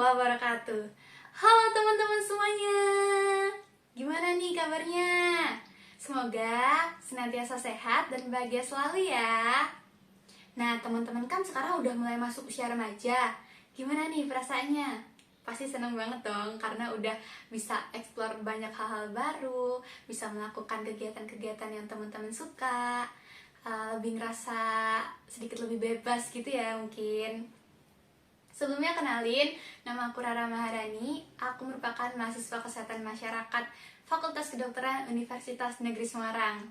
wabarakatuh. Halo teman-teman semuanya. Gimana nih kabarnya? Semoga senantiasa sehat dan bahagia selalu ya. Nah, teman-teman kan sekarang udah mulai masuk usia remaja. Gimana nih perasaannya? Pasti seneng banget dong karena udah bisa explore banyak hal-hal baru, bisa melakukan kegiatan-kegiatan yang teman-teman suka, lebih ngerasa sedikit lebih bebas gitu ya mungkin. Sebelumnya kenalin, nama aku Rara Maharani. Aku merupakan mahasiswa Kesehatan Masyarakat Fakultas Kedokteran Universitas Negeri Semarang.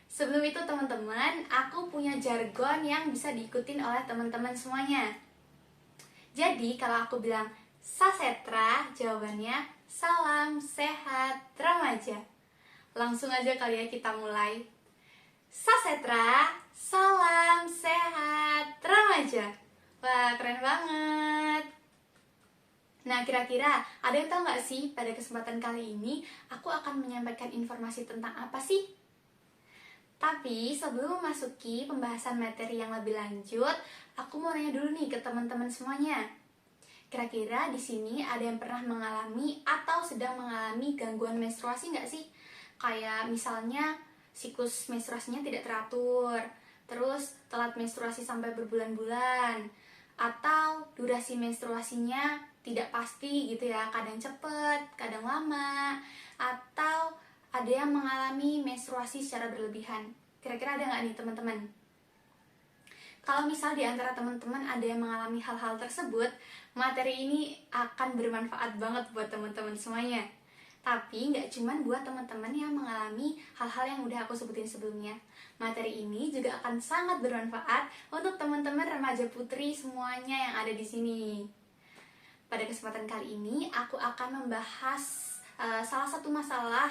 Sebelum itu teman-teman, aku punya jargon yang bisa diikutin oleh teman-teman semuanya. Jadi kalau aku bilang sasetra, jawabannya salam sehat remaja. Langsung aja kali ya kita mulai. Sasetra, salam sehat remaja. Wah, keren banget. Nah, kira-kira ada yang tahu nggak sih pada kesempatan kali ini aku akan menyampaikan informasi tentang apa sih? Tapi sebelum memasuki pembahasan materi yang lebih lanjut, aku mau nanya dulu nih ke teman-teman semuanya. Kira-kira di sini ada yang pernah mengalami atau sedang mengalami gangguan menstruasi nggak sih? Kayak misalnya siklus menstruasinya tidak teratur, terus telat menstruasi sampai berbulan-bulan, atau durasi menstruasinya tidak pasti gitu ya, kadang cepet, kadang lama, atau ada yang mengalami menstruasi secara berlebihan. Kira-kira ada nggak nih teman-teman? Kalau misal di antara teman-teman ada yang mengalami hal-hal tersebut, materi ini akan bermanfaat banget buat teman-teman semuanya. Tapi nggak cuma buat teman-teman yang mengalami hal-hal yang udah aku sebutin sebelumnya. Materi ini juga akan sangat bermanfaat untuk teman-teman remaja putri semuanya yang ada di sini. Pada kesempatan kali ini, aku akan membahas salah satu masalah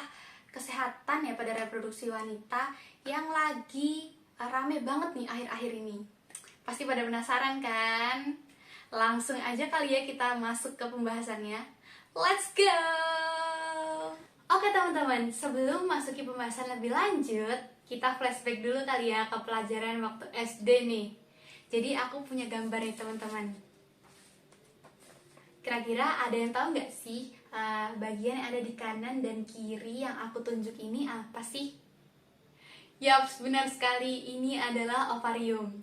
kesehatan ya pada reproduksi wanita yang lagi rame banget nih akhir-akhir ini. Pasti pada penasaran kan? Langsung aja kali ya kita masuk ke pembahasannya. Let's go! Oke teman-teman, sebelum masuki pembahasan lebih lanjut, kita flashback dulu kali ya ke pelajaran waktu SD nih. Jadi aku punya gambar nih teman-teman. Kira-kira ada yang tahu nggak sih bagian yang ada di kanan dan kiri yang aku tunjuk ini apa sih? Yaps, benar sekali, ini adalah ovarium.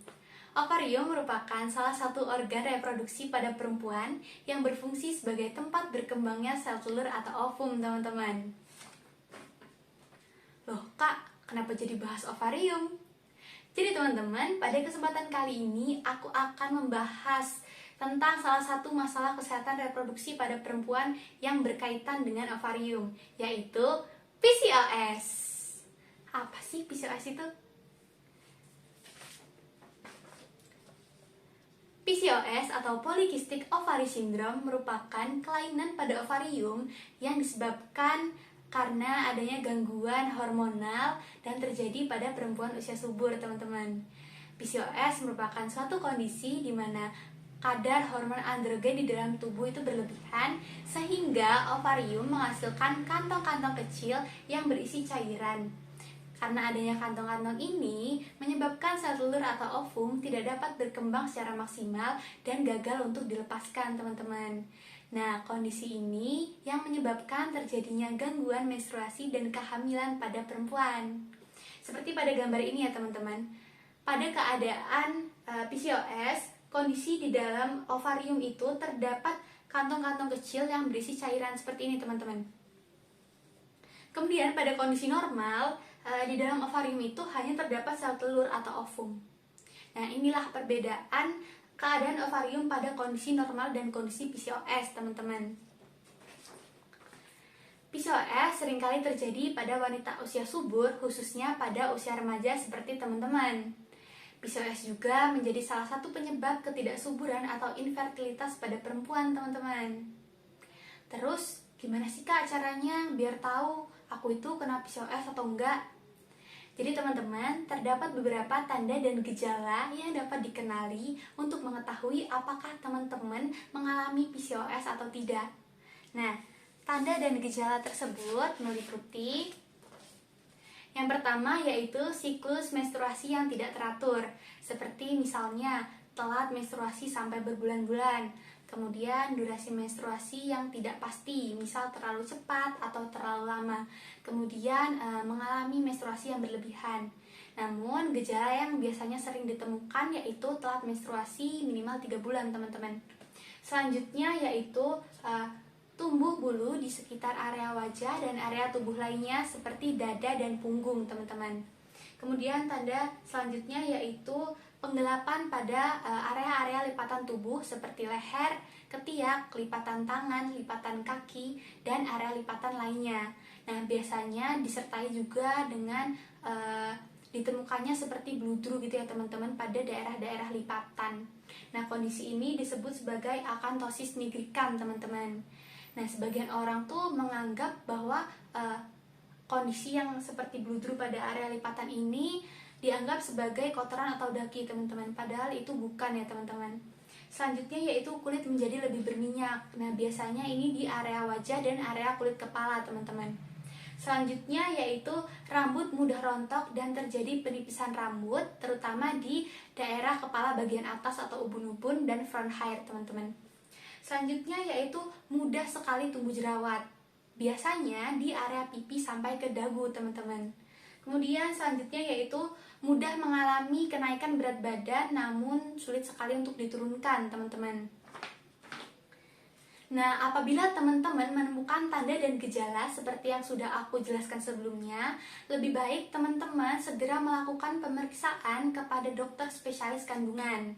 Ovarium merupakan salah satu organ reproduksi pada perempuan yang berfungsi sebagai tempat berkembangnya sel telur atau ovum, teman-teman. Loh, Kak, kenapa jadi bahas ovarium? Jadi teman-teman, pada kesempatan kali ini aku akan membahas tentang salah satu masalah kesehatan reproduksi pada perempuan yang berkaitan dengan ovarium, yaitu PCOS. Apa sih PCOS itu? PCOS atau Polycystic Ovary Syndrome merupakan kelainan pada ovarium yang disebabkan karena adanya gangguan hormonal dan terjadi pada perempuan usia subur, teman-teman. PCOS merupakan suatu kondisi di mana kadar hormon androgen di dalam tubuh itu berlebihan sehingga ovarium menghasilkan kantong-kantong kecil yang berisi cairan. Karena adanya kantong-kantong ini menyebabkan sel telur atau ovum tidak dapat berkembang secara maksimal dan gagal untuk dilepaskan, teman-teman. Nah, kondisi ini yang menyebabkan terjadinya gangguan menstruasi dan kehamilan pada perempuan. Seperti pada gambar ini ya, teman-teman. Pada keadaan PCOS, kondisi di dalam ovarium itu terdapat kantong-kantong kecil yang berisi cairan seperti ini, teman-teman. Kemudian pada kondisi normal, di dalam ovarium itu hanya terdapat sel telur atau ovum. Nah, inilah perbedaan keadaan ovarium pada kondisi normal dan kondisi PCOS, teman-teman. PCOS seringkali terjadi pada wanita usia subur, khususnya pada usia remaja seperti teman-teman. PCOS juga menjadi salah satu penyebab ketidaksuburan atau infertilitas pada perempuan, teman-teman. Terus, gimana sih Kak caranya biar tahu aku itu kena PCOS atau enggak? Jadi teman-teman, terdapat beberapa tanda dan gejala yang dapat dikenali untuk mengetahui apakah teman-teman mengalami PCOS atau tidak. Nah, tanda dan gejala tersebut meliputi yang pertama yaitu siklus menstruasi yang tidak teratur, seperti misalnya telat menstruasi sampai berbulan-bulan, Kemudian durasi menstruasi yang tidak pasti, misal terlalu cepat atau terlalu lama. Kemudian mengalami menstruasi yang berlebihan. Namun gejala yang biasanya sering ditemukan yaitu telat menstruasi minimal 3 bulan teman-teman. Selanjutnya yaitu tumbuh bulu di sekitar area wajah dan area tubuh lainnya seperti dada dan punggung teman-teman. Kemudian tanda selanjutnya yaitu penggelapan pada area-area lipatan tubuh seperti leher, ketiak, lipatan tangan, lipatan kaki, dan area lipatan lainnya. Nah, biasanya disertai juga dengan ditemukannya seperti bludru gitu ya teman-teman pada daerah-daerah lipatan. Nah, kondisi ini disebut sebagai akantosis nigricans teman-teman. Nah, sebagian orang tuh menganggap bahwa kondisi yang seperti bludru pada area lipatan ini dianggap sebagai kotoran atau daki teman-teman, padahal itu bukan ya teman-teman. Selanjutnya yaitu kulit menjadi lebih berminyak. Nah, biasanya ini di area wajah dan area kulit kepala teman-teman. Selanjutnya yaitu rambut mudah rontok dan terjadi penipisan rambut, terutama di daerah kepala bagian atas atau ubun-ubun dan front hair teman-teman. Selanjutnya yaitu mudah sekali tumbuh jerawat, biasanya di area pipi sampai ke dagu teman-teman. Kemudian selanjutnya yaitu mudah mengalami kenaikan berat badan namun sulit sekali untuk diturunkan teman-teman. Nah, apabila teman-teman menemukan tanda dan gejala seperti yang sudah aku jelaskan sebelumnya, lebih baik teman-teman segera melakukan pemeriksaan kepada dokter spesialis kandungan.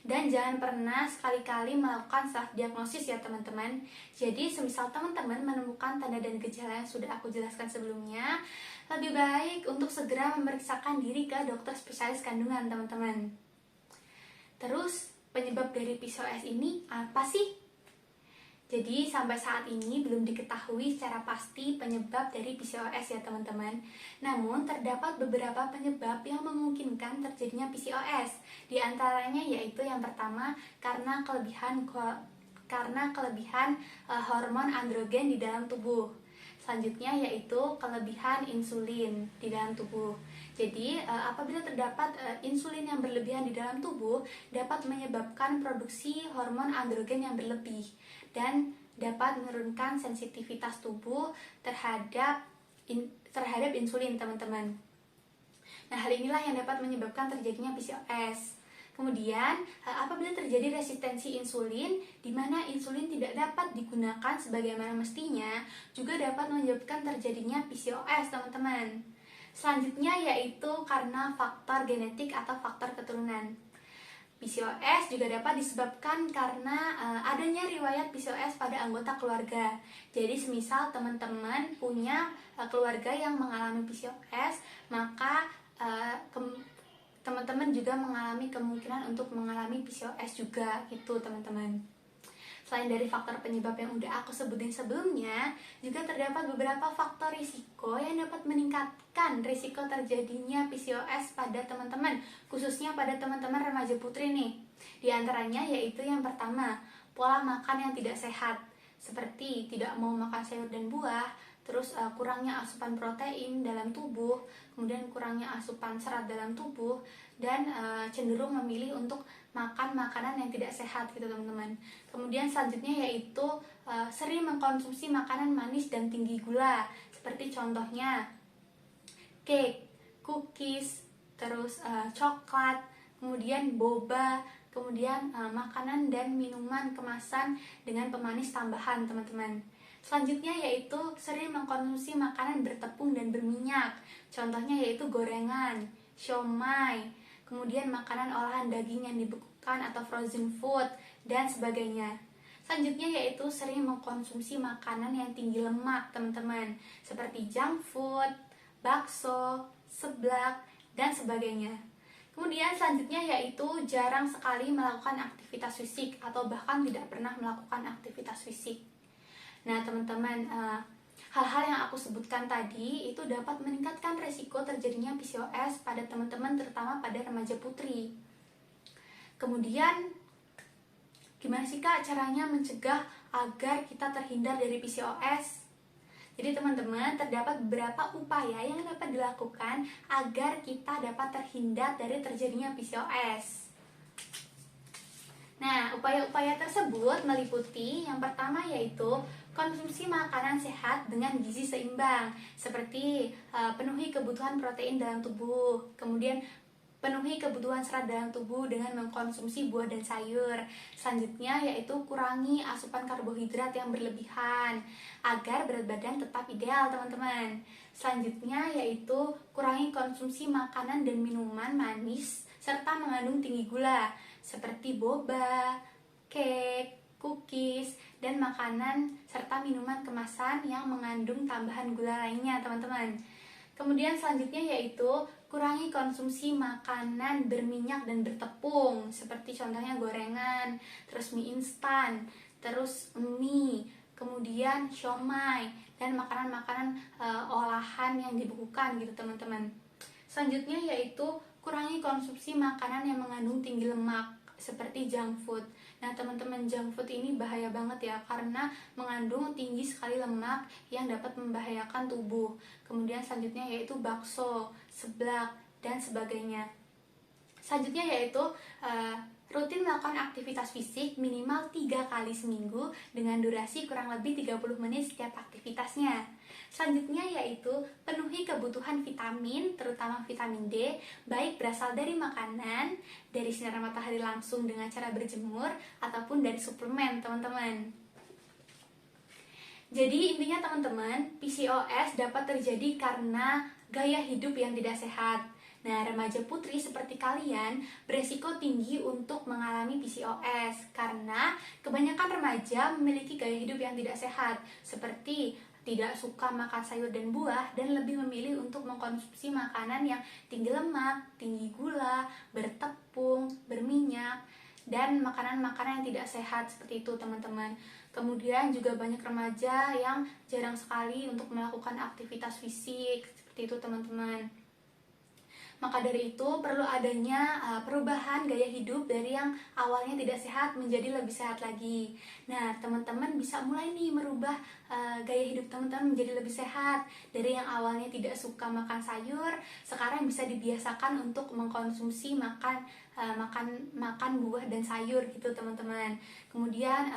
Dan jangan pernah sekali-kali melakukan self diagnosis ya teman-teman. Jadi semisal teman-teman menemukan tanda dan gejala yang sudah aku jelaskan sebelumnya, lebih baik untuk segera memeriksakan diri ke dokter spesialis kandungan teman-teman. Terus penyebab dari PCOS ini apa sih? Jadi sampai saat ini belum diketahui secara pasti penyebab dari PCOS ya teman-teman. Namun terdapat beberapa penyebab yang memungkinkan terjadinya PCOS. Di antaranya yaitu yang pertama karena kelebihan hormon androgen di dalam tubuh. Selanjutnya yaitu kelebihan insulin di dalam tubuh. Jadi apabila terdapat insulin yang berlebihan di dalam tubuh dapat menyebabkan produksi hormon androgen yang berlebih dan dapat menurunkan sensitivitas tubuh terhadap insulin teman-teman. Nah, hal inilah yang dapat menyebabkan terjadinya PCOS. Kemudian, apabila terjadi resistensi insulin, di mana insulin tidak dapat digunakan sebagaimana mestinya, juga dapat menyebabkan terjadinya PCOS, teman-teman. Selanjutnya yaitu karena faktor genetik atau faktor keturunan. PCOS juga dapat disebabkan karena adanya riwayat PCOS pada anggota keluarga. Jadi semisal teman-teman punya keluarga yang mengalami PCOS, maka teman-teman juga mengalami kemungkinan untuk mengalami PCOS juga gitu teman-teman. Selain dari faktor penyebab yang udah aku sebutin sebelumnya, juga terdapat beberapa faktor risiko yang dapat meningkatkan risiko terjadinya PCOS pada teman-teman, khususnya pada teman-teman remaja putri nih. Di antaranya yaitu yang pertama, pola makan yang tidak sehat, seperti tidak mau makan sayur dan buah, terus kurangnya asupan protein dalam tubuh, kemudian kurangnya asupan serat dalam tubuh, dan cenderung memilih untuk makan makanan yang tidak sehat gitu teman-teman. Kemudian selanjutnya yaitu sering mengkonsumsi makanan manis dan tinggi gula, seperti contohnya cake, cookies, terus coklat, kemudian boba, kemudian makanan dan minuman kemasan dengan pemanis tambahan teman-teman. Selanjutnya yaitu sering mengkonsumsi makanan bertepung dan berminyak, contohnya yaitu gorengan, siomay, kemudian makanan olahan daging yang dibekukan atau frozen food, dan sebagainya. Selanjutnya yaitu sering mengkonsumsi makanan yang tinggi lemak teman-teman, seperti junk food, bakso, seblak, dan sebagainya. Kemudian selanjutnya yaitu jarang sekali melakukan aktivitas fisik atau bahkan tidak pernah melakukan aktivitas fisik. Nah teman-teman, hal-hal yang aku sebutkan tadi itu dapat meningkatkan resiko terjadinya PCOS pada teman-teman, terutama pada remaja putri. Kemudian, gimana sih Kak caranya mencegah agar kita terhindar dari PCOS? Jadi teman-teman, terdapat beberapa upaya yang dapat dilakukan agar kita dapat terhindar dari terjadinya PCOS. Nah, upaya-upaya tersebut meliputi yang pertama yaitu konsumsi makanan sehat dengan gizi seimbang, seperti penuhi kebutuhan protein dalam tubuh, kemudian penuhi kebutuhan serat dalam tubuh dengan mengkonsumsi buah dan sayur. Selanjutnya yaitu kurangi asupan karbohidrat yang berlebihan agar berat badan tetap ideal, teman-teman. Selanjutnya yaitu kurangi konsumsi makanan dan minuman manis serta mengandung tinggi gula seperti boba, cake, cookies, dan makanan serta minuman kemasan yang mengandung tambahan gula lainnya, teman-teman. Kemudian selanjutnya yaitu kurangi konsumsi makanan berminyak dan bertepung, seperti contohnya gorengan, terus mie instan, terus mie, kemudian siomay, dan makanan-makanan olahan yang dibekukan gitu, teman-teman. Selanjutnya yaitu kurangi konsumsi makanan yang mengandung tinggi lemak seperti junk food. Nah, teman-teman, junk food ini bahaya banget ya, karena mengandung tinggi sekali lemak yang dapat membahayakan tubuh. Kemudian selanjutnya yaitu bakso, seblak, dan sebagainya. Selanjutnya yaitu rutin melakukan aktivitas fisik minimal 3 kali seminggu dengan durasi kurang lebih 30 menit setiap aktivitasnya. Selanjutnya yaitu penuhi kebutuhan vitamin, terutama vitamin D, baik berasal dari makanan, dari sinar matahari langsung dengan cara berjemur, ataupun dari suplemen, teman-teman. Jadi intinya teman-teman, PCOS dapat terjadi karena gaya hidup yang tidak sehat. Nah, remaja putri seperti kalian beresiko tinggi untuk mengalami PCOS karena kebanyakan remaja memiliki gaya hidup yang tidak sehat, seperti tidak suka makan sayur dan buah dan lebih memilih untuk mengkonsumsi makanan yang tinggi lemak, tinggi gula, bertepung, berminyak, dan makanan-makanan yang tidak sehat seperti itu, teman-teman. Kemudian juga banyak remaja yang jarang sekali untuk melakukan aktivitas fisik seperti itu, teman-teman. Maka dari itu perlu adanya perubahan gaya hidup dari yang awalnya tidak sehat menjadi lebih sehat lagi. Nah, teman-teman bisa mulai nih merubah gaya hidup teman-teman menjadi lebih sehat. Dari yang awalnya tidak suka makan sayur, sekarang bisa dibiasakan untuk mengkonsumsi makan buah dan sayur gitu, teman-teman. Kemudian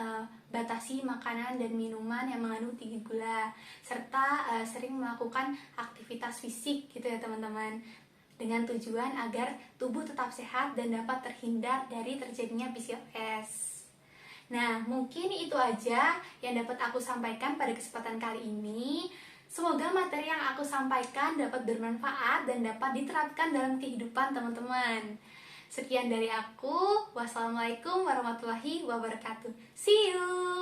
batasi makanan dan minuman yang mengandung tinggi gula, serta sering melakukan aktivitas fisik gitu ya, teman-teman, dengan tujuan agar tubuh tetap sehat dan dapat terhindar dari terjadinya PCOS. Nah, mungkin itu aja yang dapat aku sampaikan pada kesempatan kali ini. Semoga materi yang aku sampaikan dapat bermanfaat dan dapat diterapkan dalam kehidupan teman-teman. Sekian dari aku. Wassalamualaikum warahmatullahi wabarakatuh. See you!